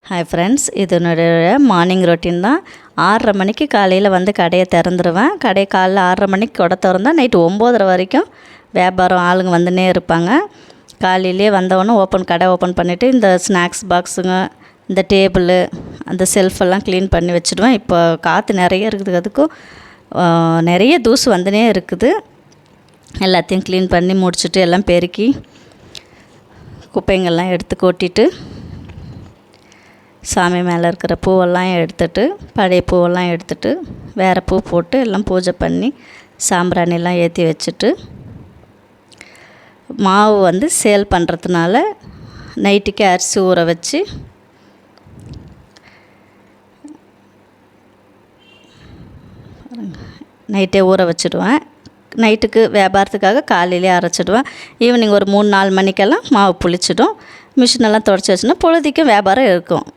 Hi friends, இது என்னுடைய morning routine தான். 6:30 மணிக்கு காலையில் வந்து கடையை திறந்துருவேன். கடையை காலைல 6:30 மணிக்கு கொடை திறந்தா நைட்டு 9:30 வரைக்கும் வியாபாரம் ஆளுங்க வந்துன்னே இருப்பாங்க. காலையிலே வந்தவொடனே கடை ஓப்பன் பண்ணிவிட்டு இந்த ஸ்நாக்ஸ் பாக்ஸுங்க, இந்த டேபிளு, அந்த செல்ஃபெல்லாம் க்ளீன் பண்ணி வச்சுடுவேன். இப்போ காற்று நிறைய இருக்குது, அதுக்கும் நிறைய தூசு வந்துனே இருக்குது. எல்லாத்தையும் க்ளீன் பண்ணி முடிச்சுட்டு எல்லாம் பெருக்கி குப்பைங்கள்லாம் எடுத்து கொட்டிட்டு சாமி மேலே இருக்கிற பூவெல்லாம் எடுத்துட்டு, பழைய பூவெல்லாம் எடுத்துட்டு வேறு பூ போட்டு எல்லாம் பூஜை பண்ணி சாம்பிராணிலாம் ஏற்றி வச்சுட்டு, மாவு வந்து சேல் பண்ணுறதுனால நைட்டுக்கு அரிசி ஊற வச்சு நைட்டே ஊற வச்சுடுவேன். நைட்டுக்கு வியாபாரத்துக்காக காலையிலே அரைச்சிடுவேன். ஈவினிங் ஒரு 3-4 மணிக்கெல்லாம் மாவு புளிச்சிடும். மிஷினெல்லாம் துடைச்சி வச்சுன்னா பொழுதுக்கும் வியாபாரம் இருக்கும்.